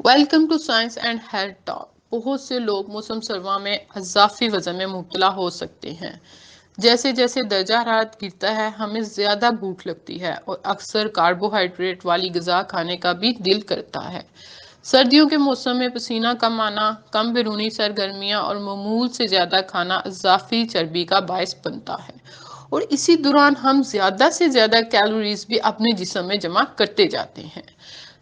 Welcome to science and health talk. بہت سے لوگ موسم سرما میں اضافی وزن میں مبتلا ہو سکتے ہیں۔ جیسے جیسے درجہ حرارت گرتا ہے ہمیں زیادہ بھوک لگتی ہے اور اکثر کاربوہائیڈریٹ والی غذا کھانے کا بھی دل کرتا ہے۔ سردیوں کے موسم میں پسینہ کم آنا، کم بیرونی سرگرمیاں اور معمول سے زیادہ کھانا اضافی چربی کا باعث بنتا ہے، اور اسی دوران ہم زیادہ سے زیادہ کیلوریز بھی اپنے جسم میں جمع کرتے جاتے ہیں۔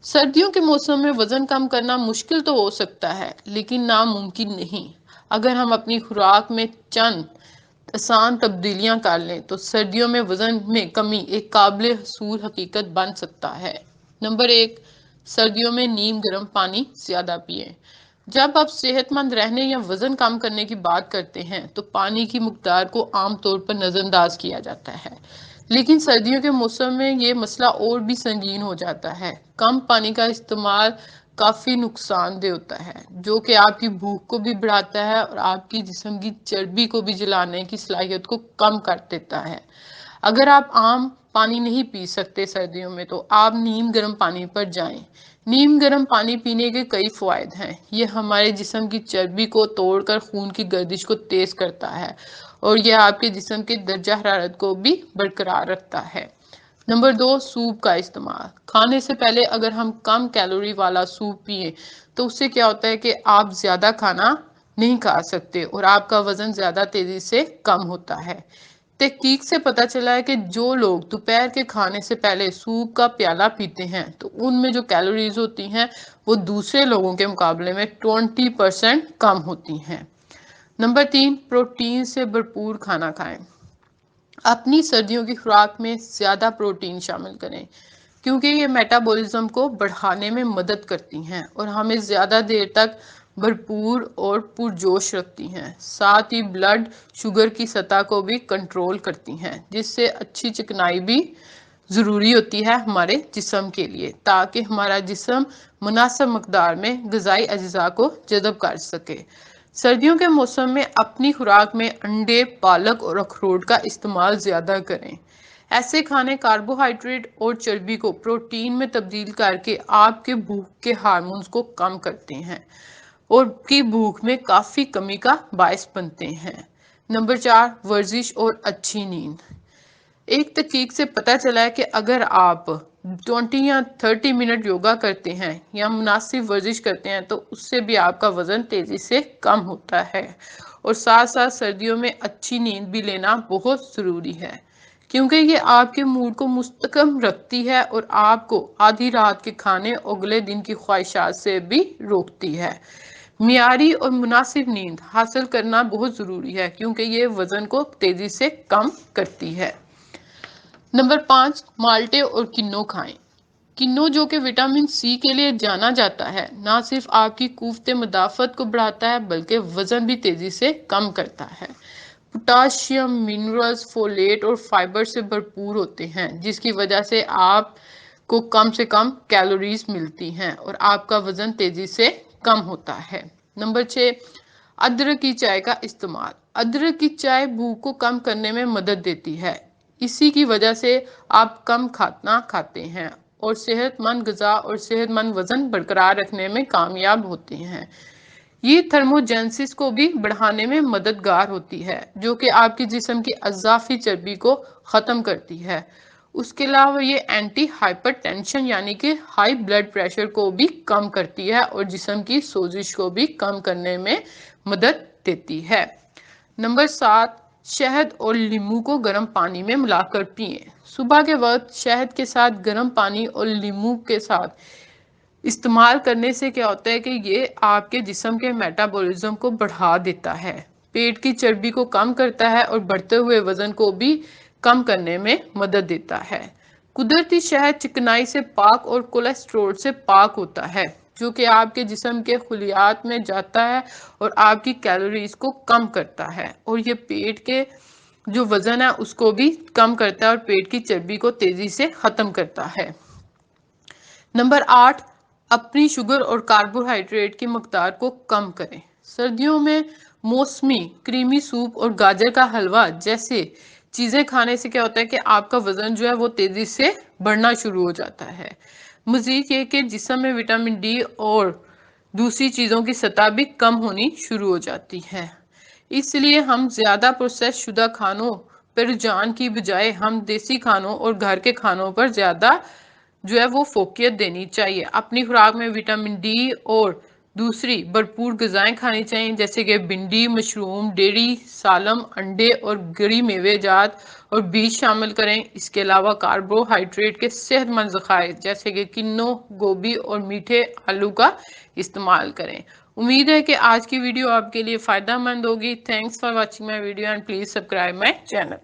سردیوں کے موسم میں وزن کم کرنا مشکل تو ہو سکتا ہے لیکن ناممکن نہیں۔ اگر ہم اپنی خوراک میں چند آسان تبدیلیاں کر لیں تو سردیوں میں وزن میں کمی ایک قابل حصول حقیقت بن سکتا ہے۔ نمبر 1، سردیوں میں نیم گرم پانی زیادہ پئیں۔ جب آپ صحت مند رہنے یا وزن کم کرنے کی بات کرتے ہیں تو پانی کی مقدار کو عام طور پر نظر انداز کیا جاتا ہے، لیکن سردیوں کے موسم میں یہ مسئلہ اور بھی سنگین ہو جاتا ہے۔ کم پانی کا استعمال کافی نقصان دہ ہوتا ہے، جو کہ آپ کی بھوک کو بھی بڑھاتا ہے اور آپ کی جسم کی چربی کو بھی جلانے کی صلاحیت کو کم کر دیتا ہے۔ اگر آپ عام پانی نہیں پی سکتے سردیوں میں تو آپ نیم گرم پانی پر جائیں۔ نیم گرم پانی پینے کے کئی فوائد ہیں۔ یہ ہمارے جسم کی چربی کو توڑ کر خون کی گردش کو تیز کرتا ہے اور یہ آپ کے جسم کے درجہ حرارت کو بھی برقرار رکھتا ہے۔ نمبر 2، سوپ کا استعمال۔ کھانے سے پہلے اگر ہم کم کیلوری والا سوپ پیئیں تو اس سے کیا ہوتا ہے کہ آپ زیادہ کھانا نہیں کھا سکتے اور آپ کا وزن زیادہ تیزی سے کم ہوتا ہے۔ تحقیق سے پتہ چلا ہے کہ جو لوگ دوپہر کے کھانے سے پہلے سوپ کا پیالہ پیتے ہیں تو ان میں جو کیلوریز ہوتی ہیں وہ دوسرے لوگوں کے مقابلے میں 20% کم ہوتی ہیں۔ نمبر 3، پروٹین سے بھرپور کھانا کھائیں۔ اپنی سردیوں کی خوراک میں زیادہ پروٹین شامل کریں کیونکہ یہ میٹابولزم کو بڑھانے میں مدد کرتی ہیں اور ہمیں زیادہ دیر تک بھرپور اور پرجوش رکھتی ہیں۔ ساتھ ہی بلڈ شوگر کی سطح کو بھی کنٹرول کرتی ہیں، جس سے اچھی چکنائی بھی ضروری ہوتی ہے ہمارے جسم کے لیے تاکہ ہمارا جسم مناسب مقدار میں غذائی اجزاء کو جذب کر سکے۔ سردیوں کے موسم میں اپنی خوراک میں انڈے، پالک اور اخروٹ کا استعمال زیادہ کریں۔ ایسے کھانے کاربوہائیڈریٹ اور چربی کو پروٹین میں تبدیل کر کے آپ کے بھوک کے ہارمونز کو کم کرتے ہیں اور کی بھوک میں کافی کمی کا باعث بنتے ہیں۔ نمبر 4، ورزش اور اچھی نیند۔ ایک تحقیق سے پتہ چلا ہے کہ اگر آپ 20 یا 30 منٹ یوگا کرتے ہیں یا مناسب ورزش کرتے ہیں تو اس سے بھی آپ کا وزن تیزی سے کم ہوتا ہے، اور ساتھ ساتھ سردیوں میں اچھی نیند بھی لینا بہت ضروری ہے کیونکہ یہ آپ کے موڈ کو مستحکم رکھتی ہے اور آپ کو آدھی رات کے کھانے اگلے دن کی خواہشات سے بھی روکتی ہے۔ معیاری اور مناسب نیند حاصل کرنا بہت ضروری ہے کیونکہ یہ وزن کو تیزی سے کم کرتی ہے۔ نمبر 5، مالٹے اور کنو کھائیں۔ کنو، جو کہ وٹامن سی کے لیے جانا جاتا ہے، نہ صرف آپ کی قوت مدافعت کو بڑھاتا ہے بلکہ وزن بھی تیزی سے کم کرتا ہے۔ پوٹاشیم، منرلز، فولیٹ اور فائبر سے بھرپور ہوتے ہیں جس کی وجہ سے آپ کو کم کیلوریز ملتی ہیں اور آپ کا وزن تیزی سے کم ہوتا ہے۔ نمبر 6، ادرک کی چائے کا استعمال۔ ادرک کی چائے بھوک کو کم کرنے میں مدد دیتی ہے۔ اسی کی وجہ سے آپ کم کھانا کھاتے ہیں اور صحت مند غذا اور صحت مند وزن برقرار رکھنے میں کامیاب ہوتے ہیں۔ یہ تھرموجینسس کو بھی بڑھانے میں مددگار ہوتی ہے جو کہ آپ کے جسم کی اضافی چربی کو ختم کرتی ہے۔ اس کے علاوہ یہ اینٹی ہائپر ٹینشن یعنی کہ ہائی بلڈ پریشر کو بھی کم کرتی ہے اور جسم کی سوزش کو بھی کم کرنے میں مدد دیتی ہے۔ نمبر 7، شہد اور لیموں کو گرم پانی میں ملا کر پئیں۔ صبح کے وقت شہد کے ساتھ گرم پانی اور لیموں کے ساتھ استعمال کرنے سے کیا ہوتا ہے کہ یہ آپ کے جسم کے میٹابولزم کو بڑھا دیتا ہے، پیٹ کی چربی کو کم کرتا ہے اور بڑھتے ہوئے وزن کو بھی کم کرنے میں مدد دیتا ہے۔ قدرتی شہد چکنائی سے پاک اور کولیسٹرول سے پاک ہوتا ہے جو کہ آپ کے جسم کے خلیات میں جاتا ہے اور آپ کی کیلوریز کو کم کرتا ہے، اور یہ پیٹ کے جو وزن ہے اس کو بھی کم کرتا ہے اور پیٹ کی چربی کو تیزی سے ختم کرتا ہے۔ نمبر 8، اپنی شوگر اور کاربوہائیڈریٹ کی مقدار کو کم کریں۔ سردیوں میں موسمی کریمی سوپ اور گاجر کا حلوہ جیسے چیزیں کھانے سے کیا ہوتا ہے کہ آپ کا وزن جو ہے وہ تیزی سے بڑھنا شروع ہو جاتا ہے۔ مزید یہ کہ جسم میں وٹامن ڈی اور دوسری چیزوں کی سطح بھی کم ہونی شروع ہو جاتی ہے۔ اس لیے ہم زیادہ پروسیس شدہ کھانوں پر رجحان کی بجائے ہم دیسی کھانوں اور گھر کے کھانوں پر زیادہ وہ فوقیت دینی چاہیے۔ اپنی خوراک میں وٹامن ڈی اور دوسری بھرپور غذائیں کھانی چاہیے، جیسے کہ بھنڈی، مشروم، ڈیری، سالم، انڈے اور گری میوے جات اور بیج شامل کریں۔ اس کے علاوہ کاربوہائیڈریٹ کے صحت مند ذخائر جیسے کہ کنو، گوبھی اور میٹھے آلو کا استعمال کریں۔ امید ہے کہ آج کی ویڈیو آپ کے لیے فائدہ مند ہوگی۔ Thanks for watching my video and please subscribe my channel.